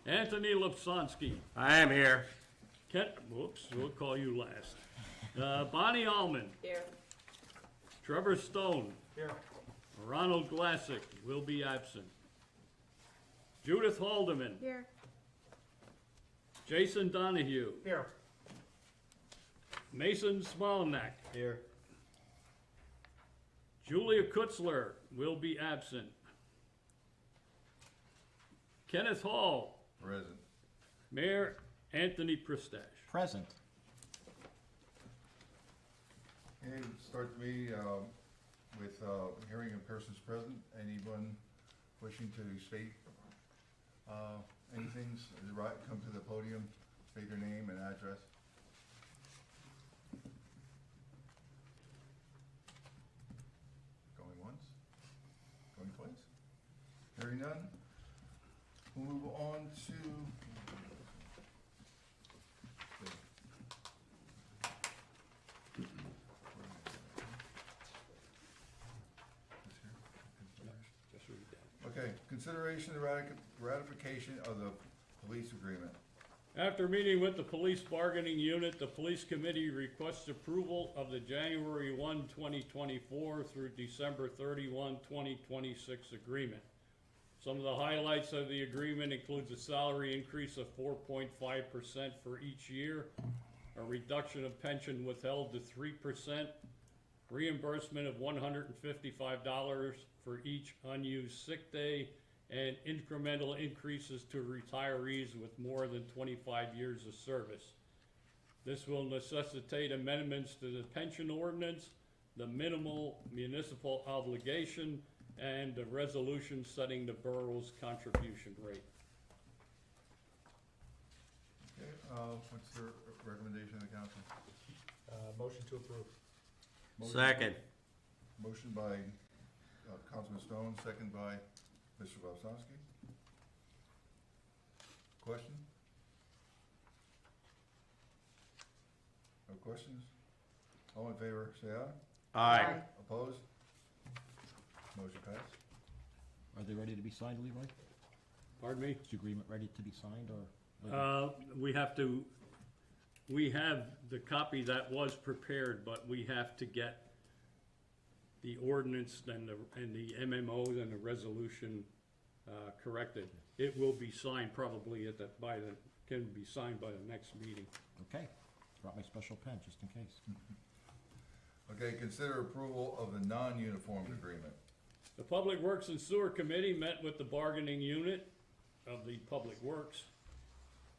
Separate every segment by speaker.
Speaker 1: Anthony Lipsonsky.
Speaker 2: I am here.
Speaker 1: Whoops, we'll call you last. Bonnie Allman.
Speaker 3: Here.
Speaker 1: Trevor Stone.
Speaker 2: Here.
Speaker 1: Ronald Glassick will be absent. Judith Haldeman.
Speaker 3: Here.
Speaker 1: Jason Donahue.
Speaker 2: Here.
Speaker 1: Mason Smolnak.
Speaker 2: Here.
Speaker 1: Julia Kutzler will be absent. Kenneth Hall.
Speaker 4: Present.
Speaker 1: Mayor Anthony Pristash.
Speaker 5: Present.
Speaker 4: And start me with hearing of persons present. Anyone wishing to state anything, right, come to the podium, state their name and address. Going once, going twice. Hearing none, we'll move on to
Speaker 1: Just read that.
Speaker 4: okay, consideration of ratification of the police agreement.
Speaker 1: After meeting with the police bargaining unit, the police committee requests approval of the January 1, 2024 through December 31, 2026 agreement. Some of the highlights of the agreement includes a salary increase of 4.5% for each year, a reduction of pension withheld to 3%, reimbursement of $155 for each unused sick day, and incremental increases to retirees with more than 25 years of service. This will necessitate amendments to the pension ordinance, the minimal municipal obligation, and the resolution setting the borough's contribution rate.
Speaker 4: Okay, what's the recommendation of the council?
Speaker 2: Motion to approve.
Speaker 5: Second.
Speaker 4: Motion by Councilman Stone, second by Mr. Lipsonsky. Question? No questions? All in favor, say aye.
Speaker 5: Aye.
Speaker 4: Opposed? Motion passed.
Speaker 5: Are they ready to be signed, Leroy?
Speaker 1: Pardon me?
Speaker 5: Is the agreement ready to be signed, or?
Speaker 1: We have the copy that was prepared, but we have to get the ordinance and the MMOs and the resolution corrected. It will be signed probably can be signed by the next meeting.
Speaker 5: Okay. Brought my special pen, just in case.
Speaker 4: Okay, consider approval of the non-uniformed agreement.
Speaker 1: The Public Works and Sewer Committee met with the bargaining unit of the Public Works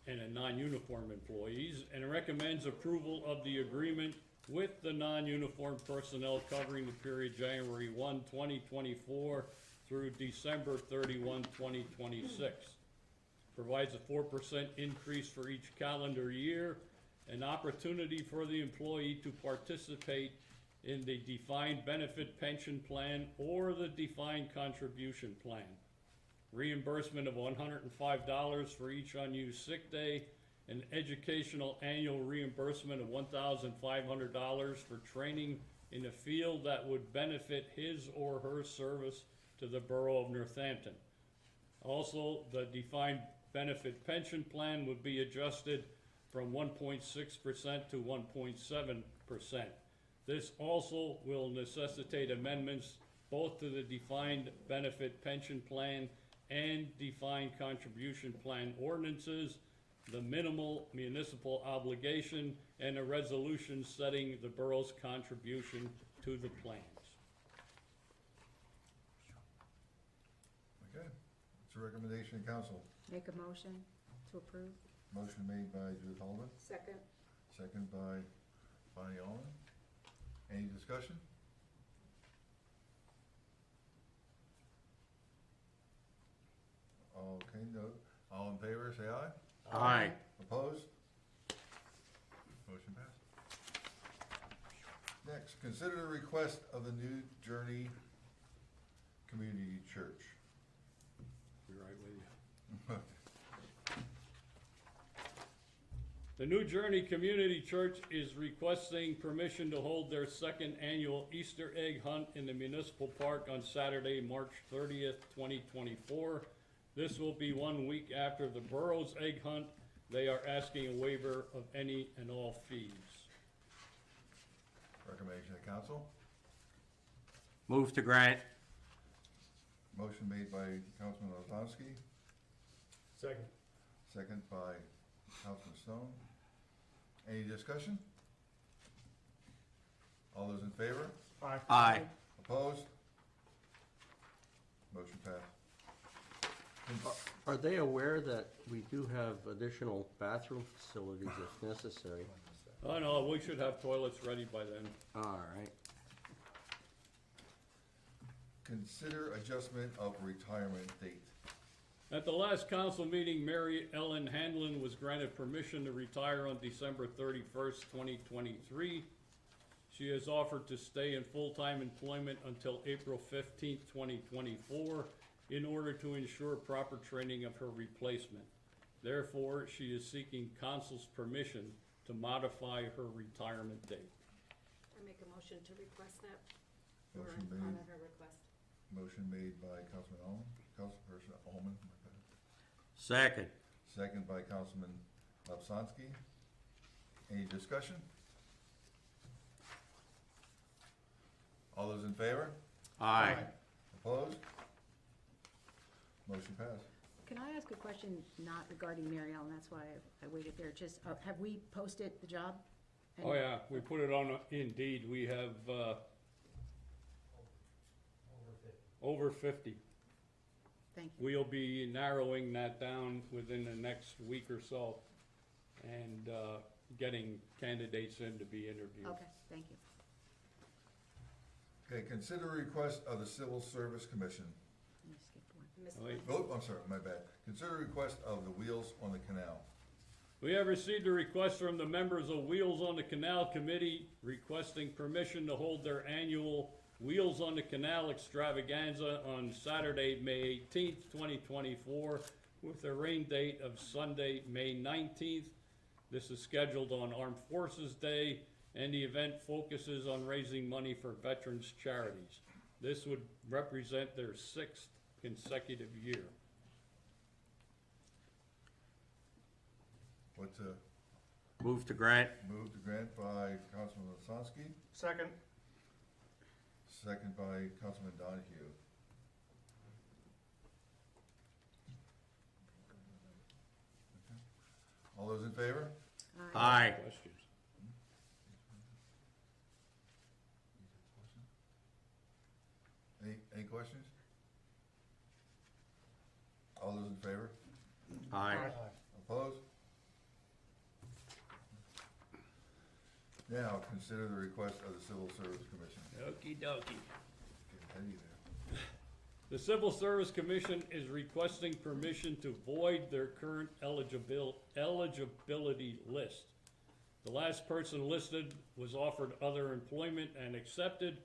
Speaker 1: and the non-uniform employees and recommends approval of the agreement with the non-uniform personnel covering the period January 1, 2024 through December 31, 2026. Provides a 4% increase for each calendar year, an opportunity for the employee to participate in the defined benefit pension plan or the defined contribution plan. Reimbursement of $105 for each unused sick day, an educational annual reimbursement of $1,500 for training in a field that would benefit his or her service to the Borough of Northampton. Also, the defined benefit pension plan would be adjusted from 1.6% to 1.7%. This also will necessitate amendments both to the defined benefit pension plan and defined contribution plan ordinances, the minimal municipal obligation, and a resolution setting the borough's contribution to the plans.
Speaker 4: Okay, it's a recommendation of council.
Speaker 3: Make a motion to approve.
Speaker 4: Motion made by Judith Holman,
Speaker 3: Second.
Speaker 4: second by Bonnie Allman. Any discussion? Okay, no. All in favor, say aye.
Speaker 5: Aye.
Speaker 4: Opposed? Motion passed. Next, consider the request of the New Journey Community Church.
Speaker 1: Be right with you. The New Journey Community Church is requesting permission to hold their second annual Easter egg hunt in the municipal park on Saturday, March 30th, 2024. This will be 1 week after the Borough's egg hunt. They are asking a waiver of any and all fees.
Speaker 4: Recommendation of council.
Speaker 2: Move to grant.
Speaker 4: Motion made by Councilman Orzanski,
Speaker 2: Second.
Speaker 4: second by Councilman Stone. Any discussion? All those in favor?
Speaker 2: Aye. Aye.
Speaker 4: Opposed? Motion passed.
Speaker 6: Are they aware that we do have additional bathroom facilities if necessary?
Speaker 1: Oh, no, we should have toilets ready by then.
Speaker 6: All right.
Speaker 4: Consider adjustment of retirement date.
Speaker 1: At the last council meeting, Mary Ellen Hanlon was granted permission to retire on December 31st, 2023. She has offered to stay in full-time employment until April 15th, 2024, in order to ensure proper training of her replacement. Therefore, she is seeking council's permission to modify her retirement date.
Speaker 3: I make a motion to request that, or
Speaker 4: Motion
Speaker 3: honor
Speaker 4: made,
Speaker 3: her request.
Speaker 4: motion made by Councilman Ullman, Councilperson Ullman, my bad.
Speaker 2: Second.
Speaker 4: Second by Councilman Lapsonsky. Any discussion? All those in favor?
Speaker 2: Aye.
Speaker 4: Opposed? Motion passed.
Speaker 3: Can I ask a question not regarding Mary Ellen? That's why I waited there. Just, have we posted the job? And-
Speaker 1: Oh, yeah, we put it on Indeed. We have, over 50.
Speaker 3: Thank you.
Speaker 1: We'll be narrowing that down within the next week or so and getting candidates in to be interviewed.
Speaker 3: Okay, thank you.
Speaker 4: Okay, consider request of the Civil Service Commission.
Speaker 3: Let me skip one.
Speaker 1: Oh, wait.
Speaker 4: Oh, I'm sorry, my bad. Consider request of the Wheels on the Canal.
Speaker 1: We have received a request from the members of Wheels on the Canal Committee requesting permission to hold their annual Wheels on the Canal extravaganza on Saturday, May 18th, 2024, with a rain date of Sunday, May 19th. This is scheduled on Armed Forces Day, and the event focuses on raising money for veterans charities. This would represent their 6th consecutive year.
Speaker 4: What's
Speaker 2: Move to grant.
Speaker 4: moved to grant by Councilman Lapsonsky,
Speaker 2: Second.
Speaker 4: second by Councilman Donahue. All those in favor?
Speaker 2: Aye.
Speaker 1: Questions?
Speaker 4: Any questions? All those in favor?
Speaker 2: Aye.
Speaker 4: Opposed? Now, consider the request of the Civil Service Commission.
Speaker 1: Okey dokey.
Speaker 4: Getting heady there.
Speaker 1: The Civil Service Commission is requesting permission to void their current eligibility list. The last person listed was offered other employment and accepted.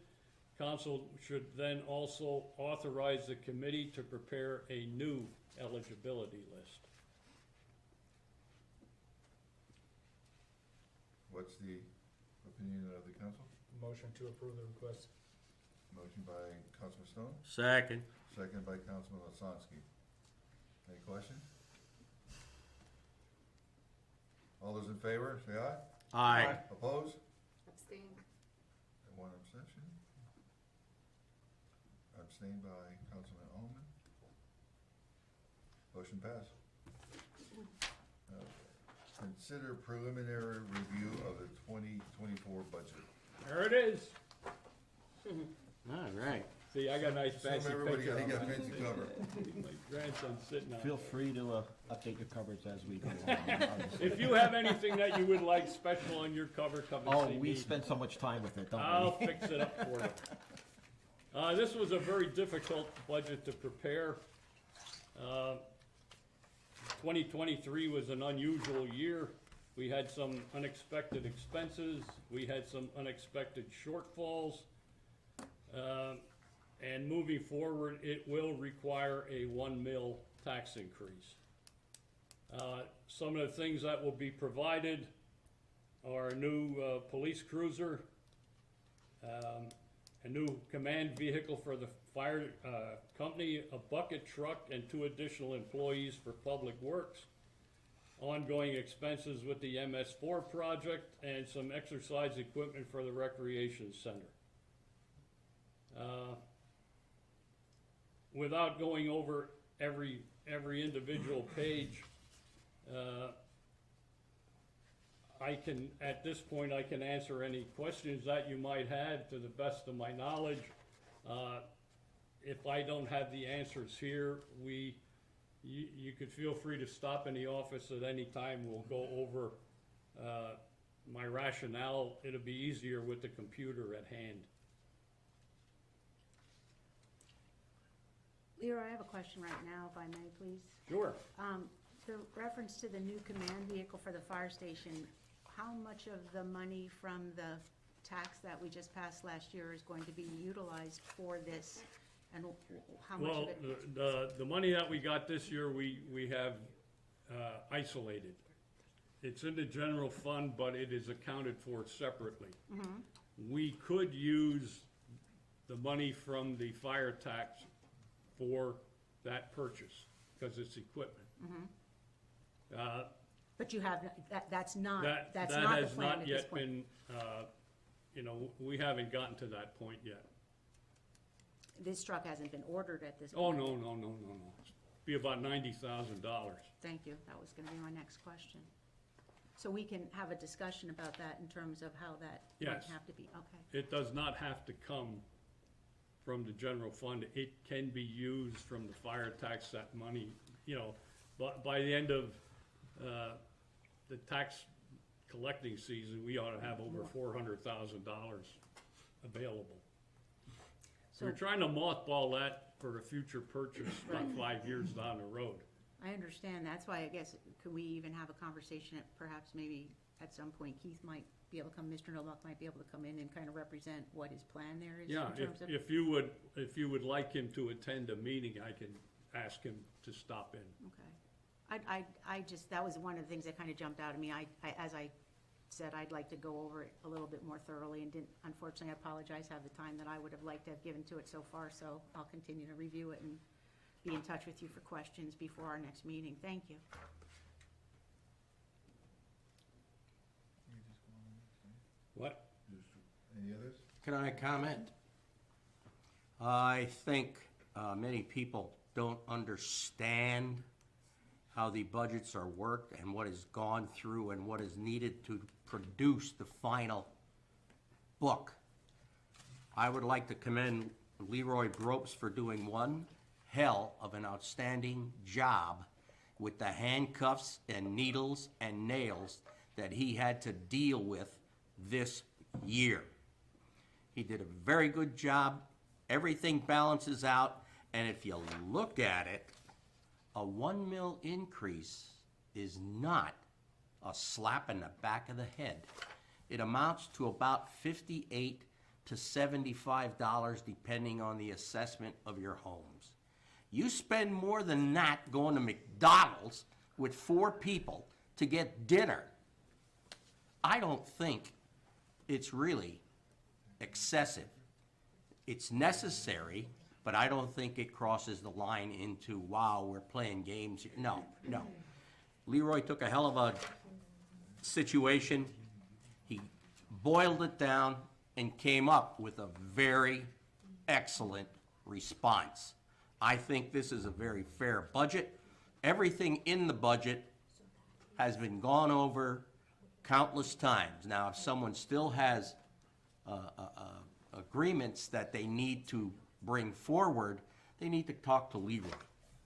Speaker 1: Council should then also authorize the committee to prepare a new eligibility list.
Speaker 4: What's the opinion of the council?
Speaker 2: Motion to approve the request.
Speaker 4: Motion by Councilman Stone,
Speaker 2: Second.
Speaker 4: second by Councilman Lapsonsky. Any questions? All those in favor, say aye.
Speaker 2: Aye.
Speaker 4: Opposed?
Speaker 3: Abstain.
Speaker 4: And one abstention. Abstained by Councilman Ullman. Motion passed. Okay. Consider preliminary review of the 2024 budget.
Speaker 1: There it is.
Speaker 6: All right.
Speaker 1: See, I got a nice fancy
Speaker 4: Assume everybody
Speaker 1: picture.
Speaker 4: got, he
Speaker 1: of
Speaker 4: got
Speaker 1: my-
Speaker 4: fancy cover.
Speaker 1: My grandson's sitting on
Speaker 5: Feel
Speaker 1: it.
Speaker 5: free to update your covers as we go along. obviously.
Speaker 1: If you have anything that you would like special on your cover, come and
Speaker 5: Oh,
Speaker 1: see
Speaker 5: we
Speaker 1: me.
Speaker 5: spend so much time with it, don't
Speaker 1: I'll
Speaker 5: we?
Speaker 1: fix it up for you. This was a very difficult budget to prepare. 2023 was an unusual year. We had some unexpected expenses. We had some unexpected shortfalls. And moving forward, it will require a 1 mil tax increase. Some of the things that will be provided are a new police cruiser, a new command vehicle for the fire company, a bucket truck, and 2 additional employees for public works, ongoing expenses with the MS4 project, and some exercise equipment for the recreation center. Without going over every individual page, at this point, I can answer any questions that you might have to the best of my knowledge. If I don't have the answers here, you could feel free to stop in the office at any time. We'll go over my rationale. It'll be easier with the computer at hand.
Speaker 3: Leroy, I have a question right now, if I may, please.
Speaker 1: Sure.
Speaker 3: The reference to the new command vehicle for the fire station, how much of the money from the tax that we just passed last year is going to be utilized for this? And how much
Speaker 1: Well,
Speaker 3: of it?
Speaker 1: the money that we got this year, we have isolated. It's in the general fund, but it is accounted for separately. We could use the money from the fire tax for that purchase, because it's equipment.
Speaker 3: But you have, that's not
Speaker 1: That
Speaker 3: the
Speaker 1: has
Speaker 3: plan
Speaker 1: not
Speaker 3: at this
Speaker 1: yet
Speaker 3: point.
Speaker 1: been, we haven't gotten to that point yet.
Speaker 3: This truck hasn't been ordered at this
Speaker 1: Oh,
Speaker 3: point.
Speaker 1: no. Be about $90,000.
Speaker 3: Thank you, that was gonna be my next question. So we can have a discussion about that in terms of how that might
Speaker 1: Yes.
Speaker 3: have to be, okay.
Speaker 1: It does not have to come from the general fund. It can be used from the fire tax, that money, but by the end of the tax collecting season, we ought to have over $400,000 available.
Speaker 3: So
Speaker 1: We're trying to mothball that for a future purchase about 5 years down the road.
Speaker 3: I understand, that's why I guess, could we even have a conversation, perhaps maybe at some point Keith might be able to come, Mr. Novak might be able to come in and kind of represent what his plan there is in
Speaker 1: Yeah,
Speaker 3: terms of.
Speaker 1: if you would like him to attend a meeting, I can ask him to stop in.
Speaker 3: Okay. I just, that was one of the things that kind of jumped out at me. As I said, I'd like to go over it a little bit more thoroughly and didn't, unfortunately, I apologize, have the time that I would have liked to have given to it so far, so I'll continue to review it and be in touch with you for questions before our next meeting. Thank you.
Speaker 1: What?
Speaker 4: Any others?
Speaker 6: Can I comment? I think many people don't understand how the budgets are worked and what is gone through and what is needed to produce the final book. I would like to commend Leroy Bropes for doing one hell of an outstanding job with the handcuffs and needles and nails that he had to deal with this year. He did a very good job. Everything balances out, and if you look at it, a 1 mil increase is not a slap in the back of the head. It amounts to about $58 to $75 depending on the assessment of your homes. You spend more than that going to McDonald's with 4 people to get dinner. I don't think it's really excessive. It's necessary, but I don't think it crosses the line into, wow, we're playing games here. No. Leroy took a hell of a situation. He boiled it down and came up with a very excellent response. I think this is a very fair budget. Everything in the budget has been gone over countless times. Now, if someone still has agreements that they need to bring forward, they need to talk to Leroy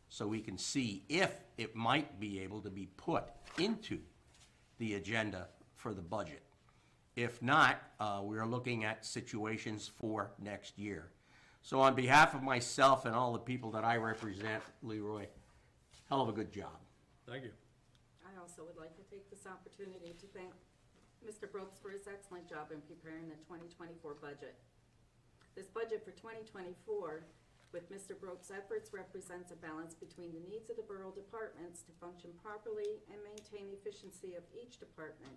Speaker 6: so we can see if it might be able to be put into the agenda for the budget. If not, we are looking at situations for next year. So on behalf of myself and all the people that I represent, Leroy, hell of a good job.
Speaker 1: Thank you.
Speaker 7: I also would like to take this opportunity to thank Mr. Brooks for his excellent job in preparing the 2024 budget. This budget for 2024, with Mr. Brooks' efforts, represents a balance between the needs of the borough departments to function properly and maintain the efficiency of each department.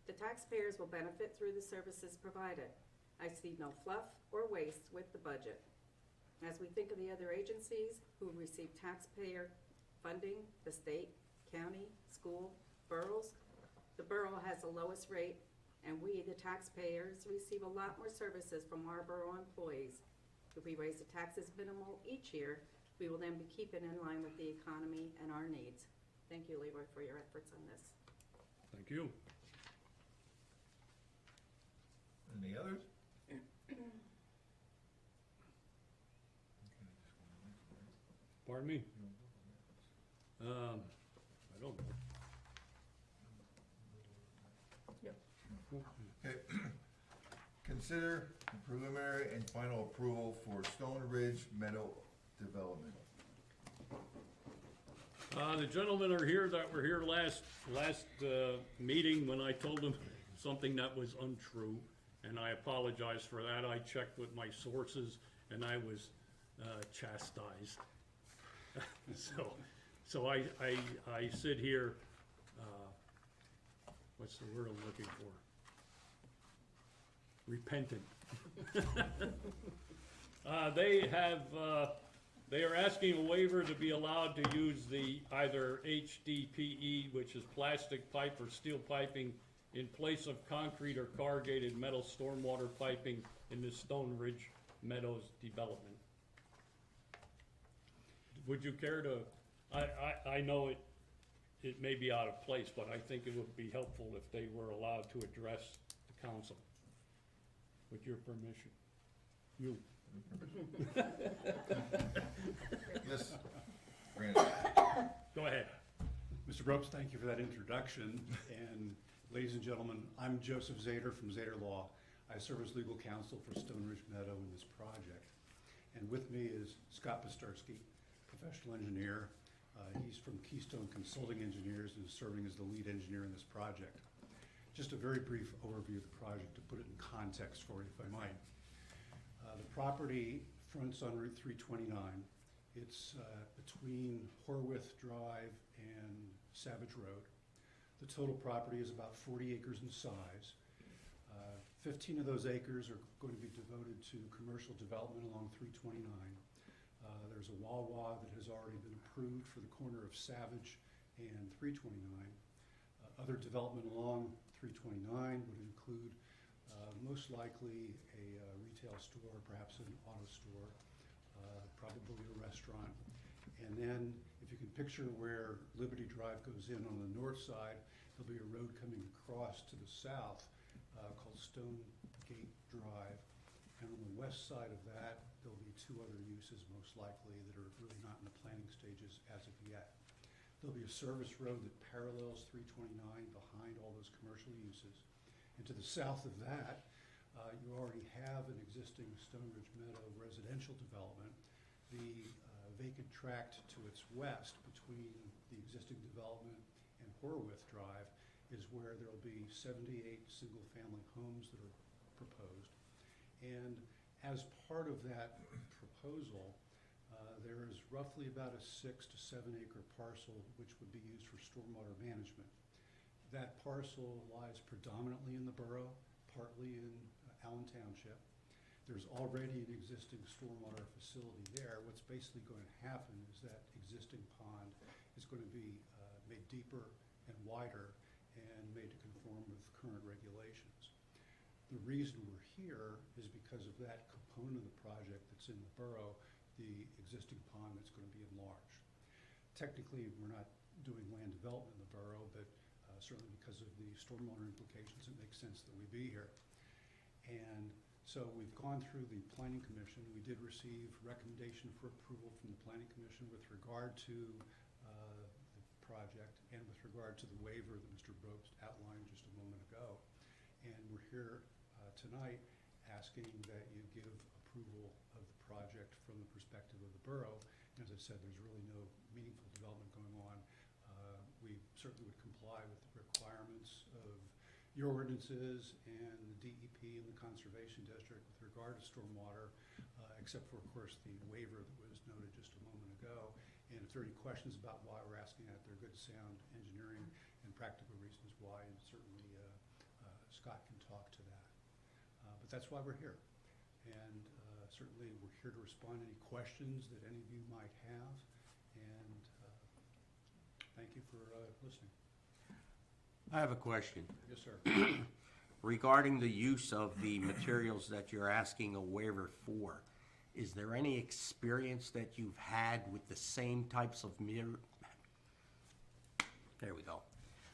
Speaker 7: The taxpayers will benefit through the services provided. I see no fluff or waste with the budget. As we think of the other agencies who receive taxpayer funding, the state, county, school, boroughs, the borough has the lowest rate, and we, the taxpayers, receive a lot more services from our borough employees. If we raise the taxes minimal each year, we will then be keeping in line with the economy and our needs. Thank you, Leroy, for your efforts on this.
Speaker 1: Thank you.
Speaker 4: Any others?
Speaker 1: Pardon me? I don't know.
Speaker 4: Okay. Consider the preliminary and final approval for Stone Ridge Meadow development.
Speaker 1: The gentlemen are here that were here last meeting when I told them something that was untrue, and I apologize for that. I checked with my sources, and I was chastised. So I sit here, what's the word I'm looking for? Repentant. They are asking a waiver to be allowed to use the either HDPE, which is plastic pipe or steel piping, in place of concrete or corrugated metal stormwater piping in the Stone Ridge Meadows development. Would you care to, I know it may be out of place, but I think it would be helpful if they were allowed to address the council. With your permission. You.
Speaker 4: Yes, Brandon.
Speaker 1: Go ahead.
Speaker 8: Mr. Brooks, thank you for that introduction. And ladies and gentlemen, I'm Joseph Zader from Zader Law. I serve as legal counsel for Stone Ridge Meadow in this project. And with me is Scott Pastersky, professional engineer. He's from Keystone Consulting Engineers and is serving as the lead engineer in this project. Just a very brief overview of the project to put it in context for you, if I might. The property fronts on Route 329. It's between Horwith Drive and Savage Road. The total property is about 40 acres in size. 15 of those acres are going to be devoted to commercial development along 329. There's a Wawa that has already been approved for the corner of Savage and 329. Other development along 329 would include most likely a retail store, perhaps an auto store, probably a restaurant. And then if you can picture where Liberty Drive goes in on the north side, there'll be a road coming across to the south called Stone Gate Drive. And on the west side of that, there'll be two other uses most likely that are really not in the planning stages as of yet. There'll be a service road that parallels 329 behind all those commercial uses. And to the south of that, you already have an existing Stone Ridge Meadow residential development. The vacant tract to its west between the existing development and Horwith Drive is where there'll be 78 single-family homes that are proposed. And as part of that proposal, there is roughly about a 6 to 7 acre parcel which would be used for stormwater management. That parcel lies predominantly in the borough, partly in Allen Township. There's already an existing stormwater facility there. What's basically going to happen is that existing pond is going to be made deeper and wider and made to conform with current regulations. The reason we're here is because of that component of the project that's in the borough, the existing pond that's going to be enlarged. Technically, we're not doing land development in the borough, but certainly because of the stormwater implications, it makes sense that we be here. And so we've gone through the Planning Commission. We did receive recommendation for approval from the Planning Commission with regard to the project and with regard to the waiver that Mr. Brobst outlined just a moment ago. And we're here tonight asking that you give approval of the project from the perspective of the borough. And as I said, there's really no meaningful development going on. We certainly would comply with the requirements of your ordinances and the DEP and the Conservation District with regard to stormwater, except for, of course, the waiver that was noted just a moment ago. And if there are any questions about why we're asking that, they're good, sound engineering and practical reasons why, and certainly Scott can talk to that. But that's why we're here. And certainly, we're here to respond to any questions that any of you might have. And thank you for listening.
Speaker 6: I have a question.
Speaker 8: Yes, sir.
Speaker 6: Regarding the use of the materials that you're asking a waiver for, is there any experience that you've had with the same types of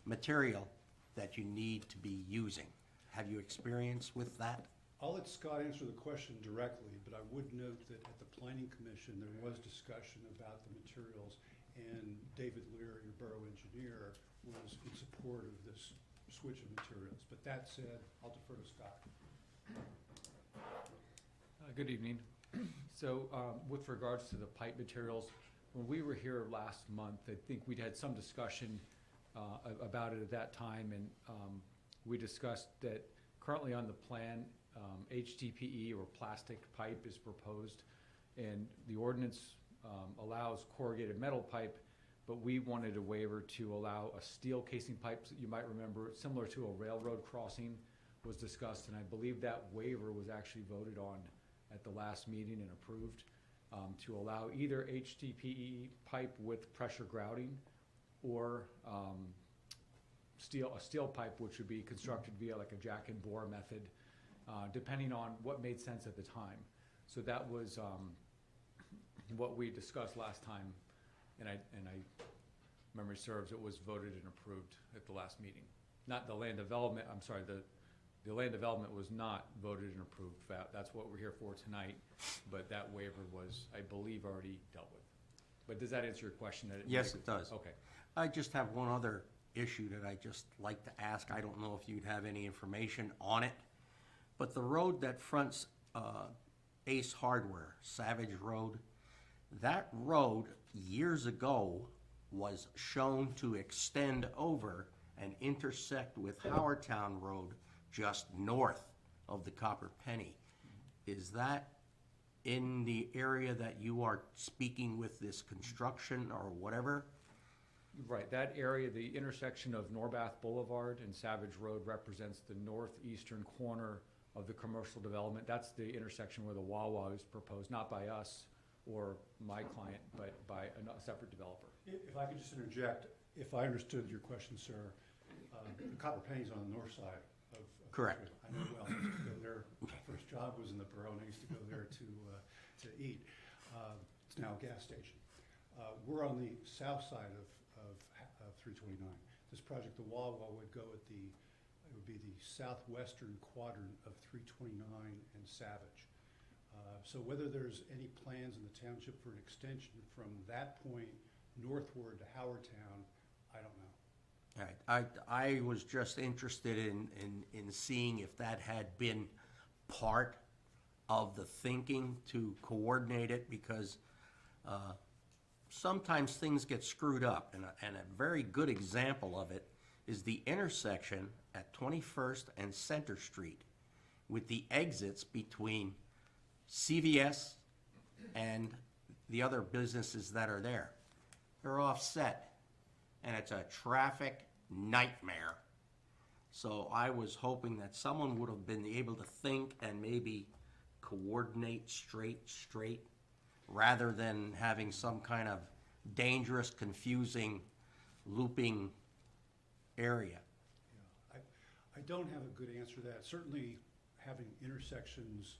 Speaker 6: material that you need to be using? Have you experience with that?
Speaker 8: I'll let Scott answer the question directly, but I would note that at the Planning Commission, there was discussion about the materials, and David Leary, your borough engineer, was in support of this switch of materials. But that said, I'll defer to Scott.
Speaker 9: Good evening. So with regards to the pipe materials, when we were here last month, I think we'd had some discussion about it at that time, and we discussed that currently on the plan, HDPE or plastic pipe is proposed, and the ordinance allows corrugated metal pipe, but we wanted a waiver to allow a steel casing pipe. You might remember, similar to a railroad crossing was discussed, and I believe that waiver was actually voted on at the last meeting and approved, to allow either HDPE pipe with pressure grouting or a steel pipe, which would be constructed via like a jack and bore method, depending on what made sense at the time. So that was what we discussed last time, and I memory serves, it was voted and approved at the last meeting. Not the land development, I'm sorry, the land development was not voted and approved. That's what we're here for tonight, but that waiver was, I believe, already dealt with. But does that answer your question?
Speaker 6: Yes, it does.
Speaker 9: Okay.
Speaker 6: I just have one other issue that I just like to ask. I don't know if you'd have any information on it, but the road that fronts Ace Hardware, Savage Road, that road years ago was shown to extend over and intersect with Howardtown Road just north of the Copper Penny. Is that in the area that you are speaking with this construction or whatever?
Speaker 9: Right, that area, the intersection of Norbath Boulevard and Savage Road represents the northeastern corner of the commercial development. That's the intersection where the Wawa is proposed, not by us or my client, but by a separate developer.
Speaker 8: If I could just interject, if I understood your question, sir, the Copper Penny's on the north side of.
Speaker 6: Correct.
Speaker 8: I know well. I used to go there. My first job was in the Borough, and I used to go there to eat. It's now a gas station. We're on the south side of 329. This project, the Wawa, would go at it would be the southwestern quadrant of 329 and Savage. So whether there's any plans in the township for an extension from that point northward to Howardtown, I don't know.
Speaker 6: All right, I was just interested in seeing if that had been part of the thinking to coordinate it, because sometimes things get screwed up, and a very good example of it is the intersection at 21st and Center Street with the exits between CVS and the other businesses that are there. They're offset, and it's a traffic nightmare. So I was hoping that someone would have been able to think and maybe coordinate straight, rather than having some kind of dangerous, confusing, looping area.
Speaker 8: Yeah, I don't have a good answer to that. Certainly, having intersections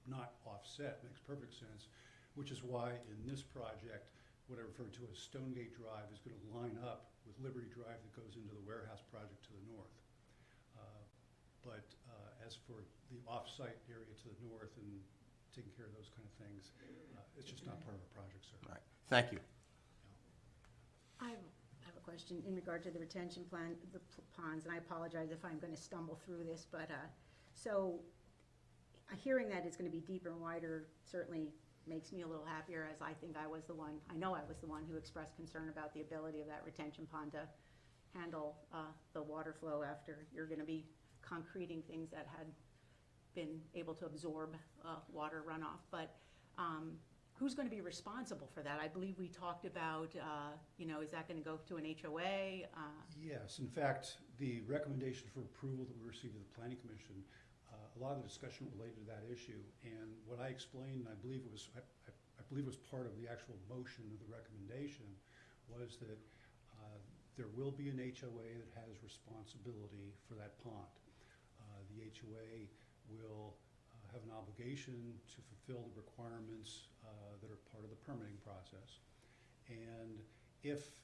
Speaker 8: not offset makes perfect sense, which is why in this project, what I refer to as Stonegate Drive is going to line up with Liberty Drive that goes into the warehouse project to the north. But as for the off-site area to the north and taking care of those kind of things, it's just not part of the project, sir.
Speaker 6: All right, thank you.
Speaker 3: I have a question in regard to the retention plan, the ponds, and I apologize if I'm going to stumble through this, but so hearing that it's going to be deeper and wider certainly makes me a little happier, as I think I know I was the one who expressed concern about the ability of that retention pond to handle the water flow after you're going to be concreting things that had been able to absorb water runoff. But who's going to be responsible for that? I believe we talked about, is that going to go to an HOA?
Speaker 8: Yes, in fact, the recommendation for approval that we received at the Planning Commission a lot of the discussion related to that issue. And what I explained, and I believe it was, I believe it was part of the actual motion of the recommendation, was that there will be an HOA that has responsibility for that pond. The HOA will have an obligation to fulfill the requirements that are part of the permitting process. And if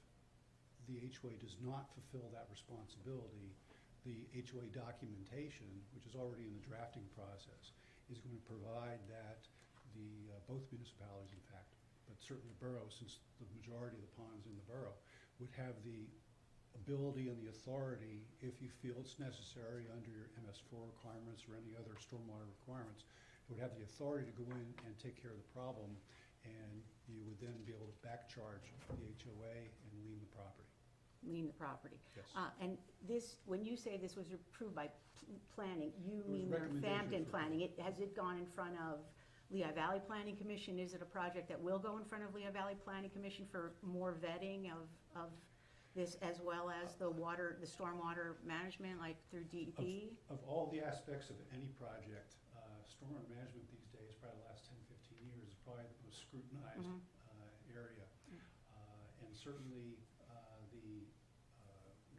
Speaker 8: the HOA does not fulfill that responsibility, the HOA documentation, which is already in the drafting process, is going to provide that both municipalities, in fact, but certainly the borough, since the majority of the ponds in the borough, would have the ability and the authority, if you feel it's necessary under your MS4 requirements or any other stormwater requirements, it would have the authority to go in and take care of the problem, and you would then be able to back charge the HOA and lien the property.
Speaker 3: Lien the property.
Speaker 8: Yes.
Speaker 3: And this, when you say this was approved by planning, you
Speaker 8: It was
Speaker 3: mean
Speaker 8: recommendation
Speaker 3: Northampton
Speaker 8: for-
Speaker 3: planning? Has it gone in front of Lehigh Valley Planning Commission? Is it a project that will go in front of Lehigh Valley Planning Commission for more vetting of this, as well as the stormwater management, like through DEP?
Speaker 8: Of all the aspects of any project, stormwater management these days, probably the last 10, 15 years, is probably the most scrutinized area. And certainly the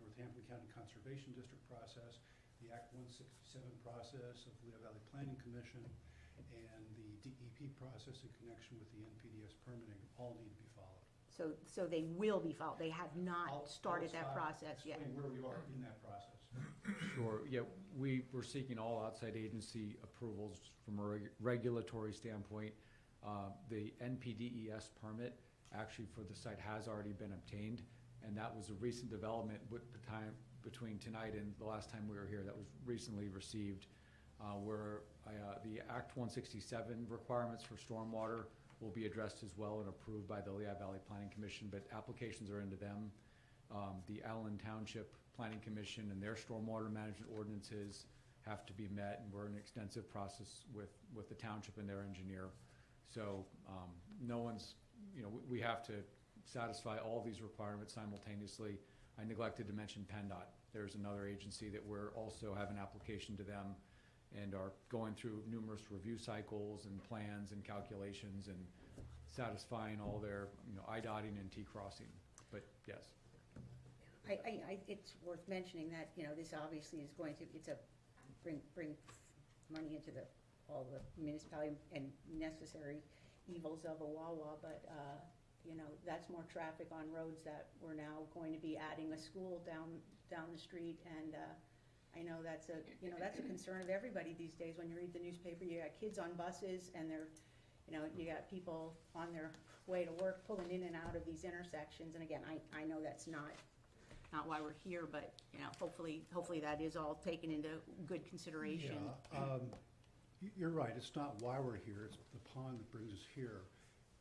Speaker 8: Northampton County Conservation District process, the Act 167 process of Lehigh Valley Planning Commission, and the DEP process in connection with the NPDS permitting all need to be followed.
Speaker 3: So they will be followed, they have not
Speaker 8: I'll
Speaker 3: started that
Speaker 8: stop
Speaker 3: process yet?
Speaker 8: explaining where we are in that process.
Speaker 9: Sure, yeah, we were seeking all outside agency approvals from a regulatory standpoint. The NPDES permit, actually for the site, has already been obtained, and that was a recent development with the time between tonight and the last time we were here, that was recently received, where the Act 167 requirements for stormwater will be addressed as well and approved by the Lehigh Valley Planning Commission, but applications are into them. The Allen Township Planning Commission and their stormwater management ordinances have to be met, and we're in an extensive process with the township and their engineer. So no one's, we have to satisfy all these requirements simultaneously. I neglected to mention PennDOT. There's another agency that we're also have an application to them and are going through numerous review cycles and plans and calculations and satisfying all their, I-dotting and T-crossing, but yes.
Speaker 3: It's worth mentioning that, this obviously is going to, bring money into all the municipality and necessary evils of a Wawa, but, that's more traffic on roads that we're now going to be adding a school down the street, and, I know that's a concern of everybody these days. When you read the newspaper, you got kids on buses, and they're, you got people on their way to work pulling in and out of these intersections, and again, I know that's not why we're here, but, hopefully that is all taken into good consideration.
Speaker 8: Yeah, you're right, it's not why we're here, it's the pond that brings us here.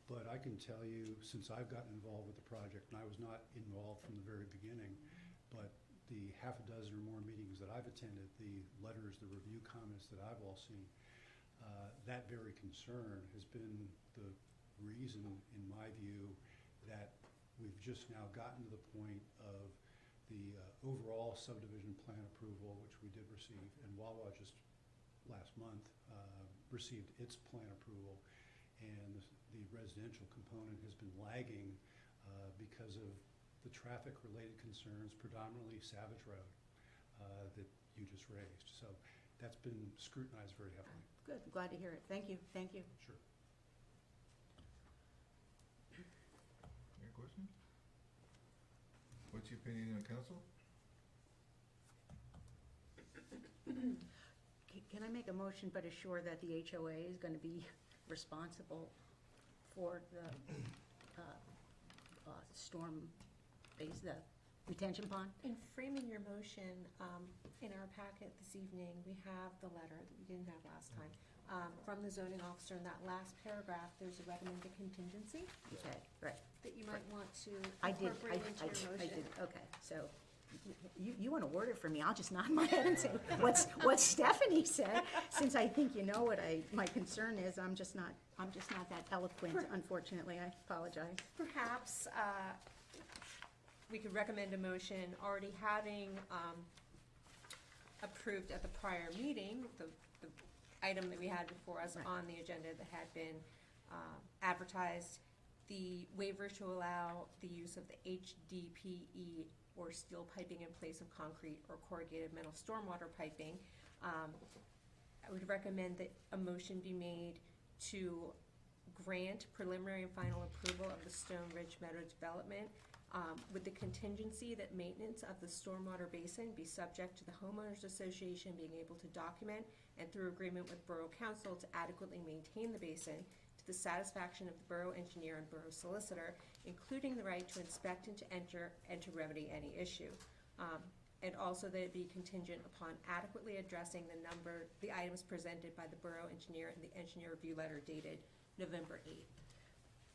Speaker 8: But I can tell you, since I've gotten involved with the project, and I was not involved from the very beginning, but the half a dozen or more meetings that I've attended, the letters, the review comments that I've all seen, that very concern has been the reason, in my view, that we've just now gotten to the point of the overall subdivision plan approval, which we did receive, and Wawa just last month received its plan approval, and the residential component has been lagging because of the traffic-related concerns, predominantly Savage Road, that you just raised. So that's been scrutinized very heavily.
Speaker 3: Good, I'm glad to hear it. Thank you.
Speaker 8: Sure.
Speaker 4: Any questions? What's your opinion on council?
Speaker 3: Can I make a motion but assure that the HOA is gonna be responsible for the the retention pond?
Speaker 10: In framing your motion, in our packet this evening, we have the letter that we didn't have last time, from the zoning officer. In that last paragraph, there's a recommended contingency
Speaker 3: Okay, right.
Speaker 10: that you might want to
Speaker 3: I did,
Speaker 10: incorporate into your motion.
Speaker 3: okay, so you wanna word it for me, I'll just nod my head and say, what Stephanie said, since I think you know what my concern is, I'm just not that eloquent, unfortunately, I apologize.
Speaker 10: Perhaps we could recommend a motion already having approved at the prior meeting, the item that we had before us
Speaker 3: Right.
Speaker 10: on the agenda that had been advertised. The waiver to allow the use of the HDPE or steel piping in place of concrete or corrugated metal stormwater piping. I would recommend that a motion be made to grant preliminary and final approval of the Stone Ridge Meadow development with the contingency that maintenance of the stormwater basin be subject to the homeowners association being able to document and through agreement with Borough Council to adequately maintain the basin to the satisfaction of the Borough Engineer and Borough Solicitor, including the right to inspect and to enter and to remedy any issue. And also that it be contingent upon adequately addressing the items presented by the Borough Engineer and the engineer review letter dated November 8th.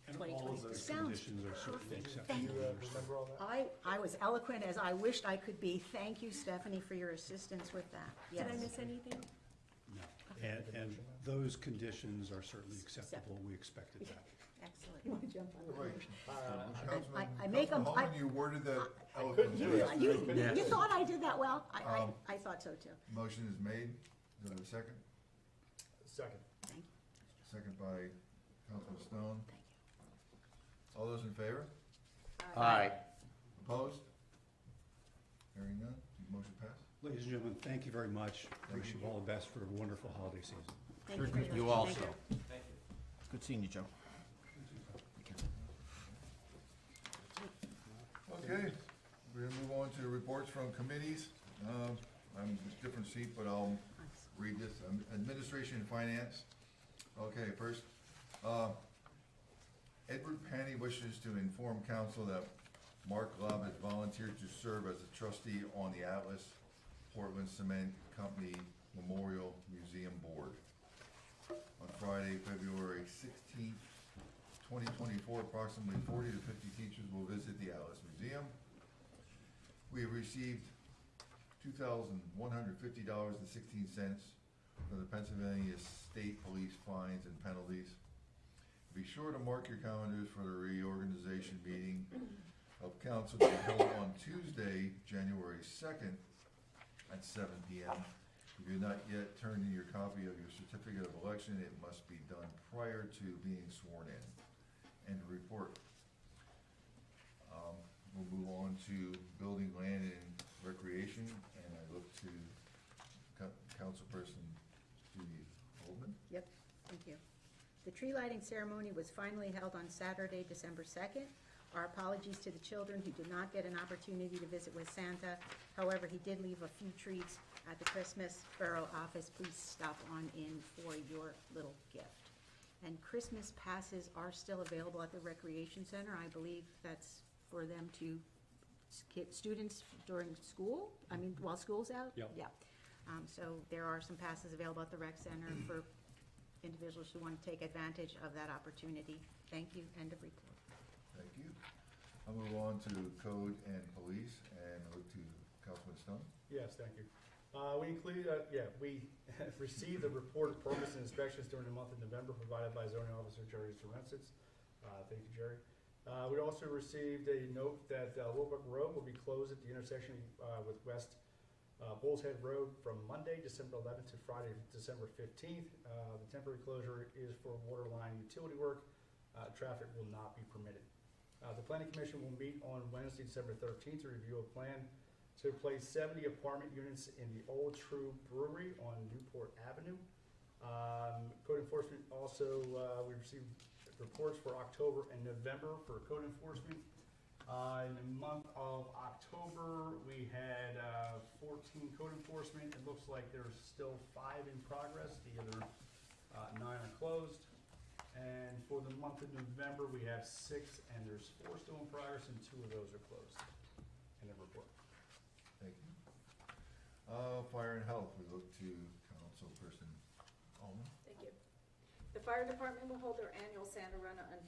Speaker 8: And all of those
Speaker 3: Sounds
Speaker 8: conditions are certainly
Speaker 3: perfect.
Speaker 8: acceptable.
Speaker 3: Thank
Speaker 2: Do you remember all that?
Speaker 3: I was eloquent as I wished I could be. Thank you, Stephanie, for your assistance with that. Yes.
Speaker 10: Did I miss anything?
Speaker 8: No. And those conditions are certainly acceptable. We expected that.
Speaker 10: Excellent.
Speaker 3: You want to jump on the
Speaker 4: Wait,
Speaker 3: motion?
Speaker 4: Councilman,
Speaker 3: I make
Speaker 4: Councilman
Speaker 3: 'em- I-
Speaker 4: Holman, you worded that
Speaker 2: couldn't do
Speaker 4: eloquently.
Speaker 2: it.
Speaker 3: You,
Speaker 6: Yes.
Speaker 3: you thought I did that well?
Speaker 4: Um,
Speaker 3: I thought so too.
Speaker 4: Motion is made. Is there a second?
Speaker 2: Second.
Speaker 3: Thank you.
Speaker 4: Second by Councilman Stone.
Speaker 3: Thank
Speaker 4: All those in favor?
Speaker 6: Aye.
Speaker 4: Opposed? Hearing none, motion passed.
Speaker 8: Ladies and gentlemen, thank you very much.
Speaker 4: Thank
Speaker 8: Wish
Speaker 4: you.
Speaker 8: you all the best for a wonderful holiday season.
Speaker 3: Thank you very much.
Speaker 6: You
Speaker 3: Thank
Speaker 6: also.
Speaker 5: Good seeing you, Joe.
Speaker 4: Okay, we're gonna move on to reports from committees. I'm a different seat, but I'll read this. Administration and Finance. Okay, first, Edward Panny wishes to inform council that Mark Love has volunteered to serve as a trustee on the Atlas Portland Cement Company Memorial Museum Board. On Friday, February 16th, 2024, approximately 40 to 50 teachers will visit the Atlas Museum. We have received $2,150.16 from the Pennsylvania State Police fines and penalties. Be sure to mark your calendars for the reorganization meeting of council to be held on Tuesday, January 2nd at 7 p.m. If you're not yet turned in your copy of your certificate of election, it must be done prior to being sworn in. End of report. We'll move on to Building, Land, and Recreation, and I look to Councilperson Judy Goldman.
Speaker 3: Yep, thank you. The tree lighting ceremony was finally held on Saturday, December 2nd. Our apologies to the children who did not get an opportunity to visit with Santa. However, he did leave a few treats at the Christmas Borough office. Please stop on in for your little gift. And Christmas passes are still available at the Recreation Center. I believe that's for them to, students during school, while school's out?
Speaker 1: Yep.
Speaker 3: Yeah. So there are some passes available at the Rec Center for individuals who want to take advantage of that opportunity. Thank you. End of report.
Speaker 4: Thank you. I'll move on to Code and Police, and I look to Councilman Stone.
Speaker 2: Yes, thank you. We received the report of permits and inspections during the month of November provided by zoning officer Jerry Sorensis. Thank you, Jerry. We also received a note that Willbrook Road will be closed at the intersection with West Bulls Head Road from Monday, December 11th to Friday, December 15th. The temporary closure is for water line utility work. Traffic will not be permitted. The Planning Commission will meet on Wednesday, December 13th to review a plan to place 70 apartment units in the Old True Brewery on Newport Avenue. Code enforcement also, we received reports for October and November for code enforcement. In the month of October, we had 14 code enforcement. It looks like there's still 5 in progress. The other 9 are closed. And for the month of November, we have 6, and there's 4 still in progress, and 2 of those are closed. End of report.
Speaker 4: Thank you. Fire and Health, we look to Councilperson Allman.
Speaker 7: Thank you. The fire department will hold their annual Santa Run on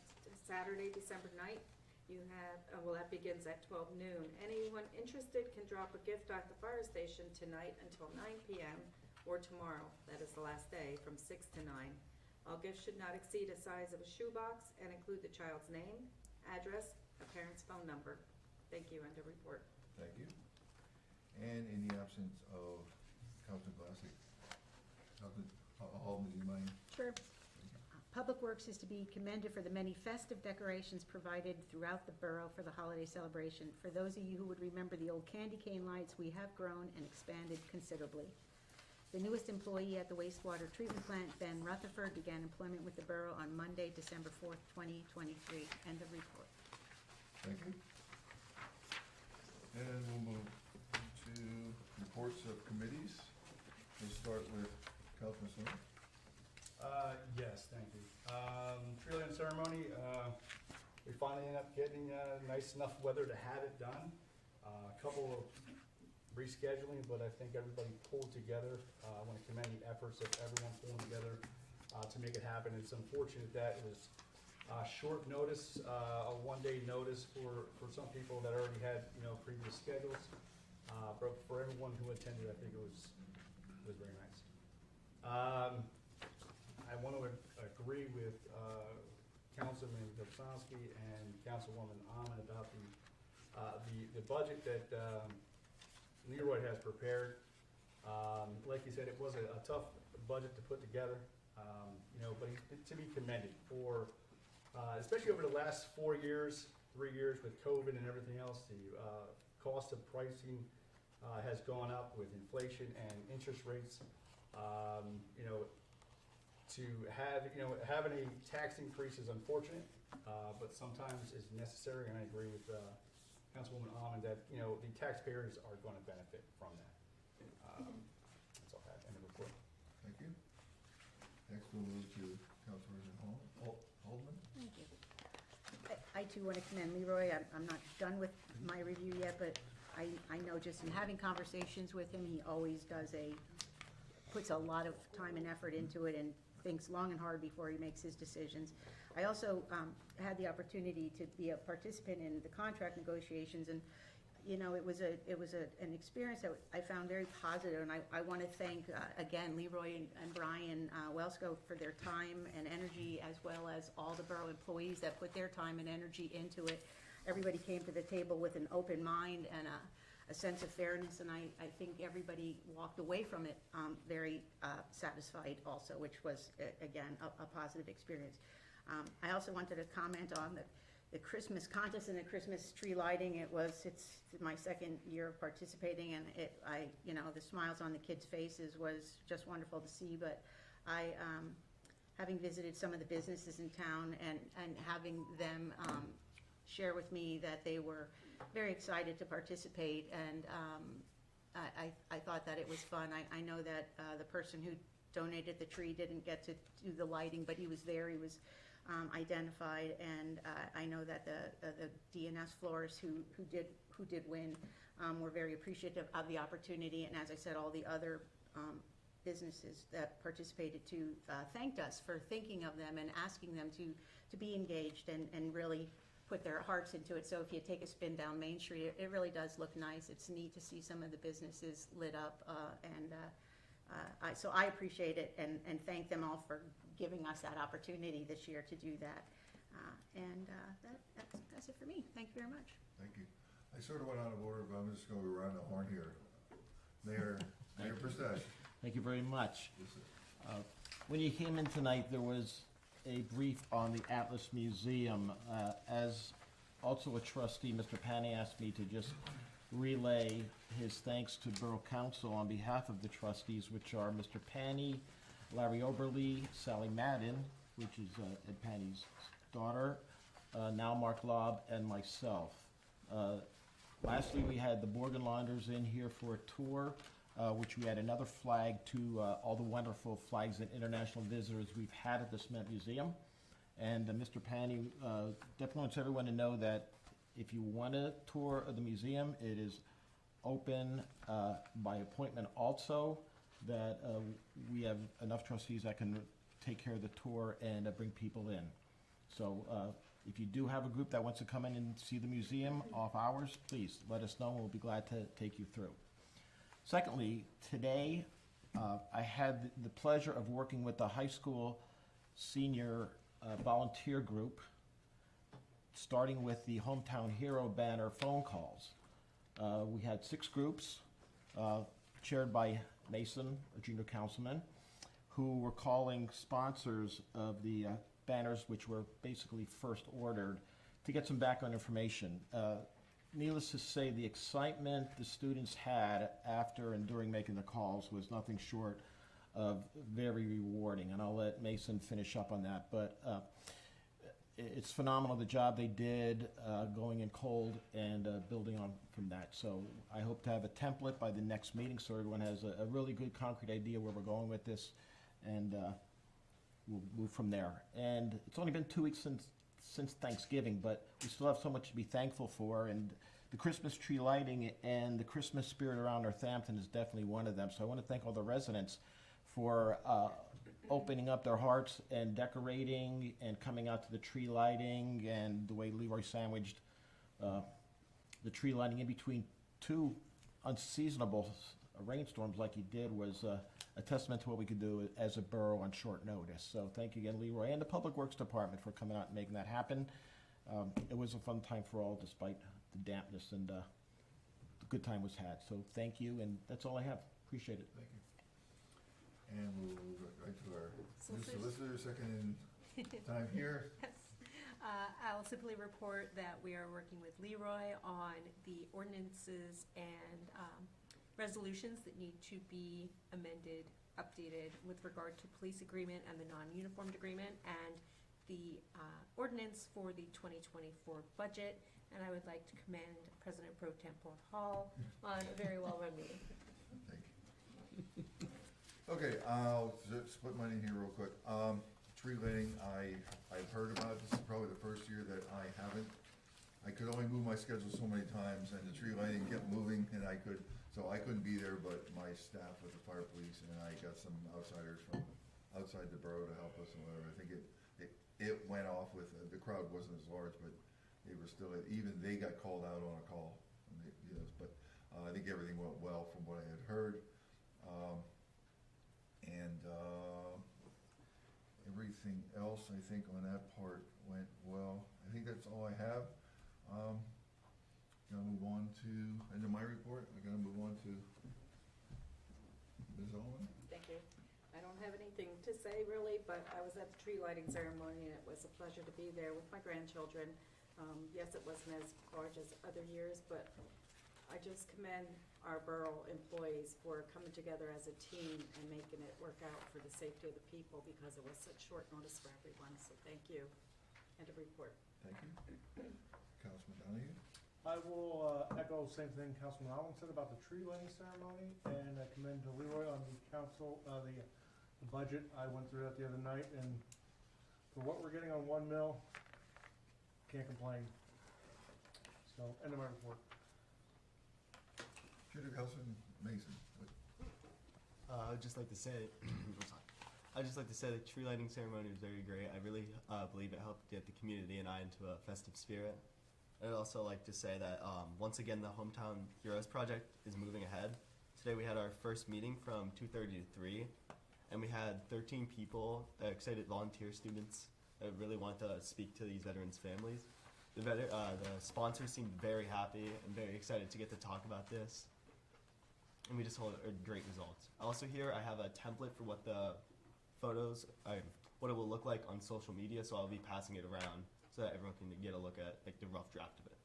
Speaker 7: Saturday, December 9th. That begins at 12 noon. Anyone interested can drop a gift at the fire station tonight until 9 p.m. or tomorrow, that is the last day, from 6 to 9. All gifts should not exceed the size of a shoebox and include the child's name, address, a parent's phone number. Thank you, end of report.
Speaker 4: Thank you. And in the absence of Councilman Glassy, Alden, do you mind?
Speaker 3: Sure. Public Works is to be commended for the many festive decorations provided throughout the borough for the holiday celebration. For those of you who would remember the old candy cane lights, we have grown and expanded considerably. The newest employee at the wastewater treatment plant, Ben Rutherford, began employment with the borough on Monday, December 4th, 2023. End of report.
Speaker 4: Thank you. And we'll move to reports of committees. We'll start with Councilman Slim.
Speaker 2: Yes, thank you. Tree lighting ceremony, we finally ended up getting, nice enough weather to have it done. A couple of rescheduling, but I think everybody pulled together. I want to commend the efforts of everyone pulling together, to make it happen. It's unfortunate that it was, short notice, a one-day notice for some people that already had, previous schedules. But for everyone who attended, I think it was very nice. I want to agree with Councilman Dobsonski and Councilwoman Ahmed about the budget that Leroy has prepared. Like you said, it was a tough budget to put together, but he's to be commended for, especially over the last 4 years, 3 years with COVID and everything else. The cost of pricing has gone up with inflation and interest rates. To have any tax increase is unfortunate, but sometimes is necessary, and I agree with Councilwoman Almond that, the taxpayers are going to benefit from that. That's all I have. End of report.
Speaker 4: Thank you. Next, we'll move to Councilman Haldeman.
Speaker 3: Thank you. I too want to commend Leroy. I'm not done with my review yet, but I know just in having conversations with him, he always puts a lot of time and effort into it and thinks long and hard before he makes his decisions. I also had the opportunity to be a participant in the contract negotiations, and it was an experience that I found very positive, and I want to thank again Leroy and Brian Welsco for their time and energy, as well as all the borough employees that put their time and energy into it. Everybody came to the table with an open mind and a sense of fairness, and I think everybody walked away from it very satisfied also, which was, again, a positive experience. I also wanted to comment on the Christmas contest and the Christmas tree lighting. It's my second year of participating, and the smiles on the kids' faces was just wonderful to see. But having visited some of the businesses in town and having them share with me that they were very excited to participate, and I thought that it was fun. I know that the person who donated the tree didn't get to do the lighting, but he was there. He was identified, and I know that the DNS florists who did win were very appreciative of the opportunity, and as I said, all the other businesses that participated too thanked us for thinking of them and asking them to be engaged and really put their hearts into it. So if you take a spin down Main Street, it really does look nice. It's neat to see some of the businesses lit up, so I appreciate it and thank them all for giving us that opportunity this year to do that. That's it for me. Thank you very much.
Speaker 4: Thank you. I sort of went out of order, but I'm just going to go around the horn here. Mayor Prestesh.
Speaker 5: Thank you very much.
Speaker 4: Yes, sir.
Speaker 5: When you came in tonight, there was a brief on the Atlas Museum. As also a trustee, Mr. Pani asked me to just relay his thanks to Borough Council on behalf of the trustees, which are Mr. Pani, Larry Oberly, Sally Madden, which is Ed Pani's daughter, now Mark Lobb, and myself. Lastly, we had the Morgenlanders in here for a tour, which we had another flag to all the wonderful flags and international visitors we've had at the Cement Museum. And Mr. Pani definitely wants everyone to know that if you want a tour of the museum, it is open by appointment also, that we have enough trustees that can take care of the tour and bring people in. So if you do have a group that wants to come in and see the museum off hours, please let us know and we'll be glad to take you through. Secondly, today I had the pleasure of working with the high school senior volunteer group, starting with the Hometown Hero banner phone calls. We had 6 groups chaired by Mason, a junior councilman, who were calling sponsors of the banners, which were basically first ordered, to get some background information. Needless to say, the excitement the students had after and during making the calls was nothing short of very rewarding, and I'll let Mason finish up on that. But it's phenomenal the job they did going in cold and building on from that. So I hope to have a template by the next meeting so everyone has a really good concrete idea where we're going with this, and we'll move from there. And it's only been 2 weeks since Thanksgiving, but we still have so much to be thankful for, and the Christmas tree lighting and the Christmas spirit around Northampton is definitely one of them. So I want to thank all the residents for opening up their hearts and decorating and coming out to the tree lighting, and the way Leroy sandwiched the tree lighting in between two unseasonable rainstorms like he did was a testament to what we could do as a borough on short notice. So thank you again, Leroy, and the Public Works Department for coming out and making that happen. It was a fun time for all, despite the dampness, and the good time was had. So thank you, and that's all I have. Appreciate it.
Speaker 4: Thank you. And we'll move right to our new solicitor, second time here.
Speaker 10: Yes. I'll simply report that we are working with Leroy on the ordinances and resolutions that need to be amended, updated with regard to police agreement and the non-uniformed agreement, and the ordinance for the 2024 budget. And I would like to commend President Pro Tempore Hall on a very well-run meeting.
Speaker 4: Thank you. Okay, I'll split mine in here real quick. Tree lighting, I've heard about it. This is probably the first year that I haven't. I could only move my schedule so many times, and the tree lighting kept moving, and so I couldn't be there, but my staff with the fire police, and I got some outsiders from outside the borough to help us and whatever. I think it went off with, the crowd wasn't as large, but they were still, even they got called out on a call. And but I think everything went well from what I had heard. Everything else, I think, on that part went well. I think that's all I have. Gonna move on to, end of my report, I'm gonna move on to Ms. Owen.
Speaker 7: Thank you. I don't have anything to say really, but I was at the tree lighting ceremony and it was a pleasure to be there with my grandchildren. Yes, it wasn't as large as other years, but I just commend our borough employees for coming together as a team and making it work out for the safety of the people, because it was such short notice for everyone, so thank you. End of report.
Speaker 4: Thank you. Councilman Donahue?
Speaker 2: I will echo the same thing Councilman Allen said about the tree lighting ceremony, and I commend Leroy on the the budget. I went through that the other night, and for what we're getting on 1 mil, can't complain. So, end of my report.
Speaker 4: Councilman Mason.
Speaker 11: I'd just like to say, the tree lighting ceremony was very great. I really believe it helped get the community and I into a festive spirit. I'd also like to say that once again the Hometown Heroes project is moving ahead. Today we had our first meeting from 2:30 to 3, and we had 13 people, excited volunteer students that really want to speak to these veterans' families. The sponsors seemed very happy and very excited to get to talk about this. And we just hold great results. Also here, I have a template for what the photos, what it will look like on social media, so I'll be passing it around so that everyone can get a look at like the rough draft of it.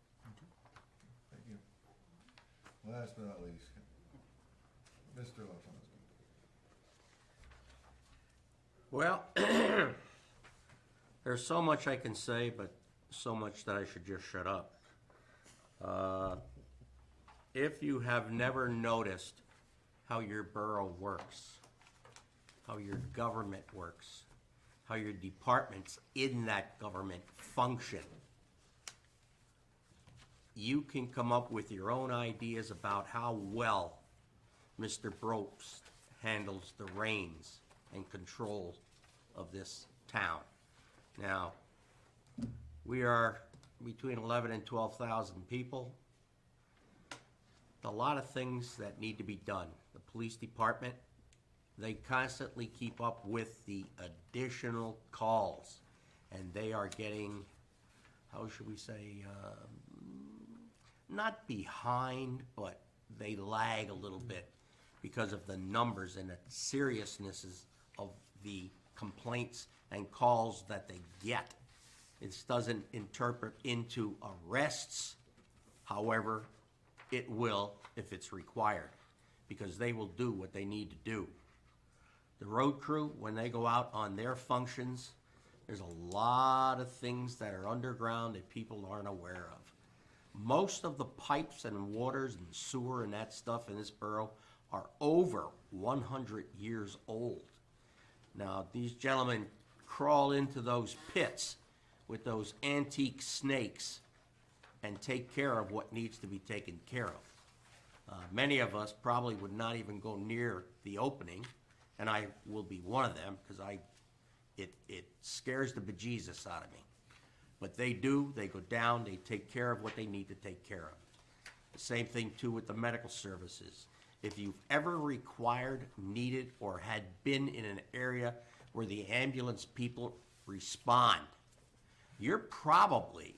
Speaker 4: Thank you. Last but not least, Mr. LaFontaine.
Speaker 6: Well, there's so much I can say, but so much that I should just shut up. If you have never noticed how your borough works, how your government works, how your departments in that government function, you can come up with your own ideas about how well Mr. Brobst handles the reins and control of this town. Now, we are between 11 and 12,000 people. A lot of things that need to be done. The police department, they constantly keep up with the additional calls, and they are getting, how should we say, not behind, but they lag a little bit because of the numbers and the seriousness of the complaints and calls that they get. It doesn't interpret into arrests. However, it will if it's required, because they will do what they need to do. The road crew, when they go out on their functions, there's a lot of things that are underground that people aren't aware of. Most of the pipes and waters and sewer and that stuff in this borough are over 100 years old. Now, these gentlemen crawl into those pits with those antique snakes and take care of what needs to be taken care of. Many of us probably would not even go near the opening, and I will be one of them, because it scares the bejesus out of me. But they do, they go down, they take care of what they need to take care of. The same thing too with the medical services. If you've ever required, needed, or had been in an area where the ambulance people respond, you're probably,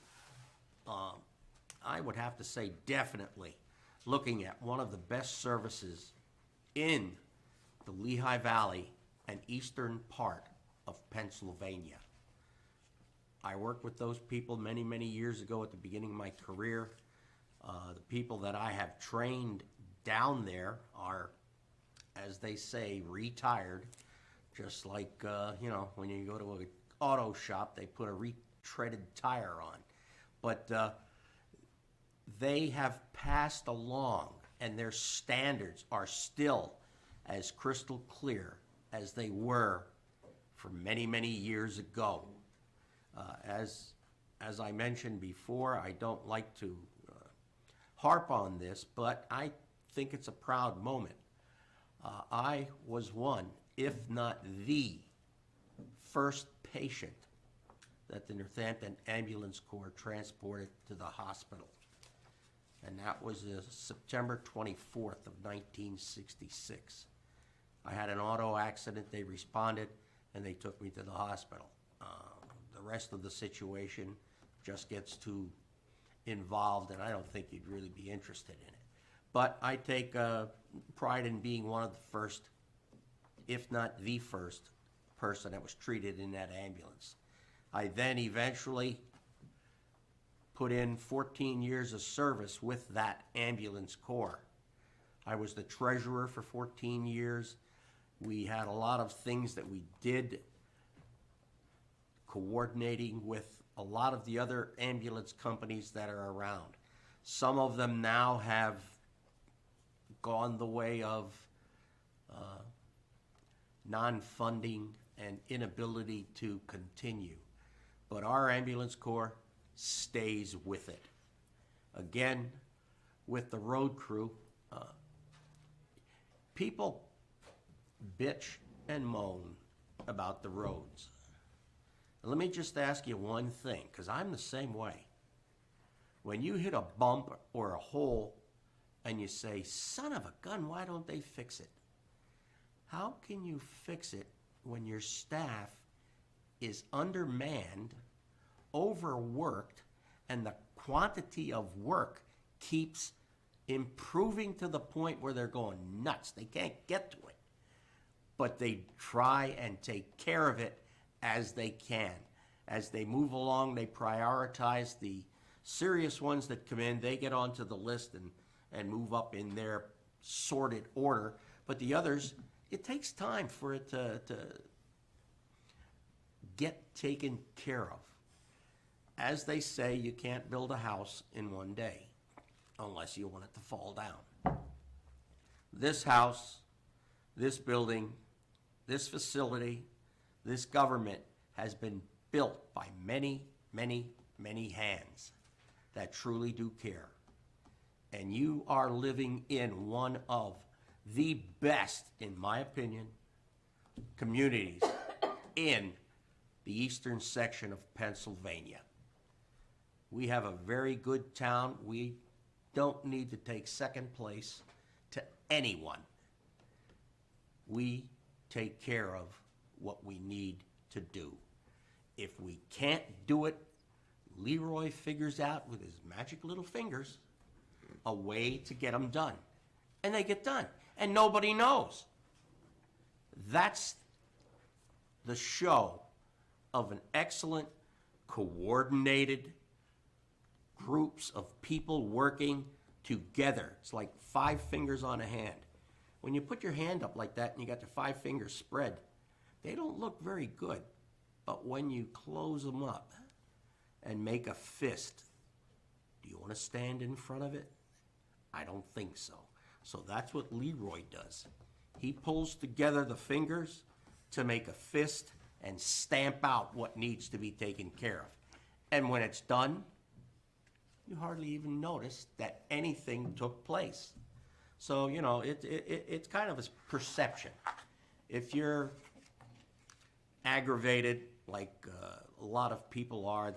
Speaker 6: I would have to say definitely, looking at one of the best services in the Lehigh Valley and eastern part of Pennsylvania. I worked with those people many, many years ago at the beginning of my career. The people that I have trained down there are, as they say, retired. Just like, when you go to an auto shop, they put a retreaded tire on. But they have passed along, and their standards are still as crystal clear as they were for many, many years ago. As I mentioned before, I don't like to harp on this, but I think it's a proud moment. I was one, if not the first patient that the Northampton Ambulance Corps transported to the hospital. And that was September 24th of 1966. I had an auto accident, they responded, and they took me to the hospital. The rest of the situation just gets too involved, and I don't think you'd really be interested in it. But I take pride in being one of the first, if not the first, person that was treated in that ambulance. I then eventually put in 14 years of service with that ambulance corps. I was the treasurer for 14 years. We had a lot of things that we did, coordinating with a lot of the other ambulance companies that are around. Some of them now have gone the way of non-funding and inability to continue. But our ambulance corps stays with it. Again, with the road crew, people bitch and moan about the roads. Let me just ask you one thing, because I'm the same way. When you hit a bump or a hole and you say, son of a gun, why don't they fix it? How can you fix it when your staff is undermanned, overworked, and the quantity of work keeps improving to the point where they're going nuts? They can't get to it. But they try and take care of it as they can. As they move along, they prioritize the serious ones that come in. They get onto the list and move up in their sorted order. But the others, it takes time for it to get taken care of. As they say, you can't build a house in one day unless you want it to fall down. This house, this building, this facility, this government has been built by many, many, many hands that truly do care. And you are living in one of the best, in my opinion, communities in the eastern section of Pennsylvania. We have a very good town. We don't need to take second place to anyone. We take care of what we need to do. If we can't do it, Leroy figures out with his magic little fingers a way to get them done. And they get done. And nobody knows. That's the show of an excellent, coordinated groups of people working together. It's like 5 fingers on a hand. When you put your hand up like that and you got your 5 fingers spread, they don't look very good. But when you close them up and make a fist, do you want to stand in front of it? I don't think so. So that's what Leroy does. He pulls together the fingers to make a fist and stamp out what needs to be taken care of. And when it's done, you hardly even notice that anything took place. So, you know, it's kind of a perception. If you're aggravated, like a lot of people are,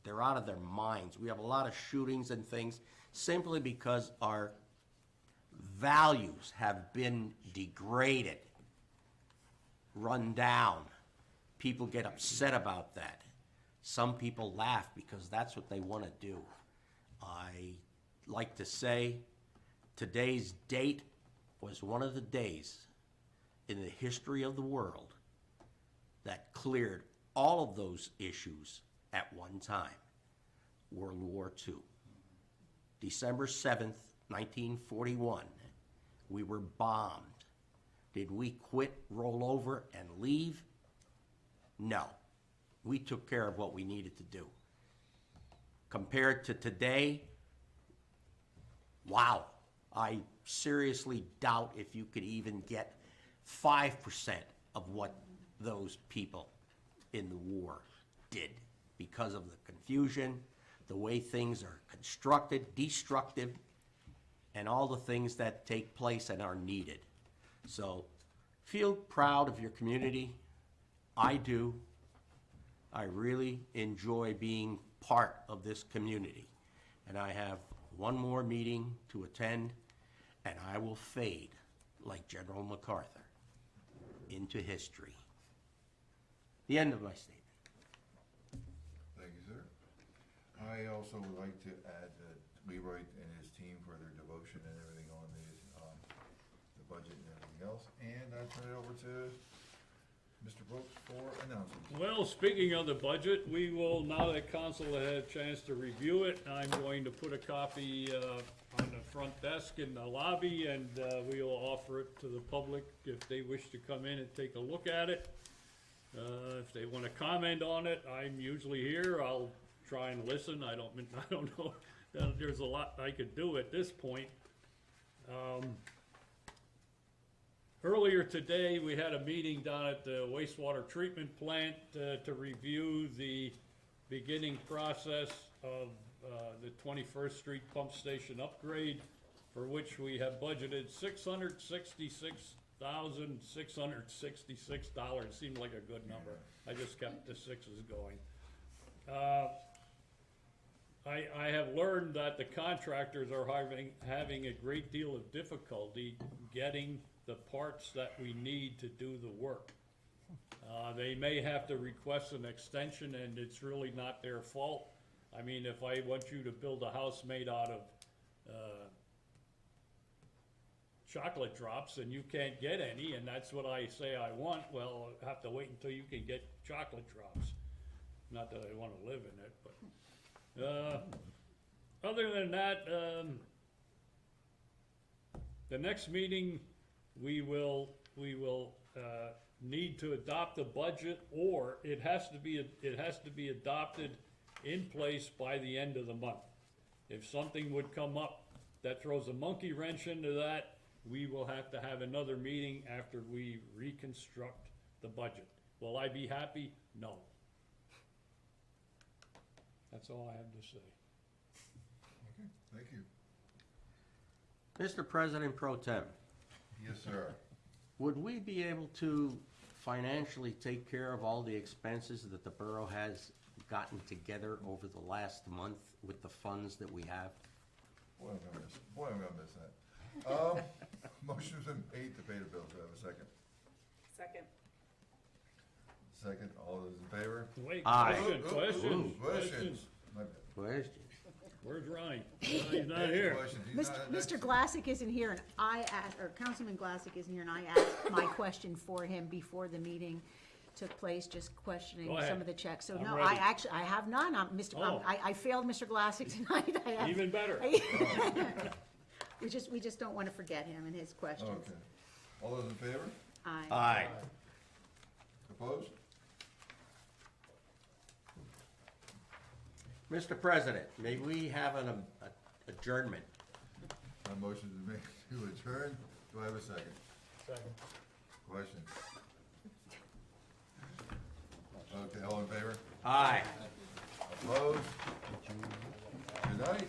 Speaker 6: they're out of their minds. We have a lot of shootings and things simply because our values have been degraded, run down. People get upset about that. Some people laugh because that's what they want to do. I like to say today's date was one of the days in the history of the world that cleared all of those issues at one time. World War II. December 7th, 1941, we were bombed. Did we quit, roll over, and leave? No. We took care of what we needed to do. Compared to today, wow, I seriously doubt if you could even get 5% of what those people in the war did because of the confusion, the way things are constructed, destructive, and all the things that take place and are needed. So feel proud of your community. I do. I really enjoy being part of this community. And I have one more meeting to attend, and I will fade like General MacArthur into history. The end of my statement.
Speaker 4: Thank you, sir. I also would like to add that Leroy and his team for their devotion and everything on the budget and everything else. And I turn it over to Mr. Brooks for announcements.
Speaker 1: Well, speaking of the budget, we will, now that council had a chance to review it, I'm going to put a copy on the front desk in the lobby, and we will offer it to the public if they wish to come in and take a look at it. If they want to comment on it, I'm usually here. I'll try and listen. I don't know. There's a lot I could do at this point. Earlier today, we had a meeting down at the wastewater treatment plant to review the beginning process of the 21st Street Pump Station upgrade, for which we have budgeted $666,666. Seemed like a good number. I just kept the sixes going. I have learned that the contractors are having a great deal of difficulty getting the parts that we need to do the work. They may have to request an extension, and it's really not their fault. I mean, if I want you to build a house made out of chocolate drops and you can't get any, and that's what I say I want, well, I have to wait until you can get chocolate drops. Not that I want to live in it, but other than that, the next meeting, we will need to adopt the budget, or it has to be adopted in place by the end of the month. If something would come up that throws a monkey wrench into that, we will have to have another meeting after we reconstruct the budget. Will I be happy? No. That's all I have to say.
Speaker 4: Okay, thank you.
Speaker 6: Mr. President Pro Tem,
Speaker 4: Yes, sir.
Speaker 6: would we be able to financially take care of all the expenses that the borough has gotten together over the last month with the funds that we have?
Speaker 4: Boy, I'm gonna miss that. Motion's been made to pay the bills. Do I have a second?
Speaker 7: Second.
Speaker 4: Second, all those in favor?
Speaker 1: Wait,
Speaker 6: Aye.
Speaker 1: questions.
Speaker 4: My bad.
Speaker 6: Questions?
Speaker 1: Where's Ronnie? He's not here.
Speaker 4: Questions? He's not-
Speaker 3: Mr. Glassick isn't here, and I asked, or Councilman Glassick isn't here, and I asked my question for him before the meeting. took place, just questioning
Speaker 1: Go ahead.
Speaker 3: some of the checks. So
Speaker 1: I'm
Speaker 3: no,
Speaker 1: ready.
Speaker 3: I have none.
Speaker 1: Oh.
Speaker 3: I failed Mr. Glassick tonight. I have.
Speaker 1: Even better.
Speaker 3: We just don't want to forget him and his questions.
Speaker 4: Okay. All those in favor?
Speaker 3: Aye.
Speaker 6: Aye.
Speaker 4: Opposed?
Speaker 6: Mr. President, may we have an adjournment?
Speaker 4: My motion is made to adjourn. Do I have a second?
Speaker 2: Second.
Speaker 4: Question? Okay, all in favor?
Speaker 6: Aye.
Speaker 4: Opposed? Good night.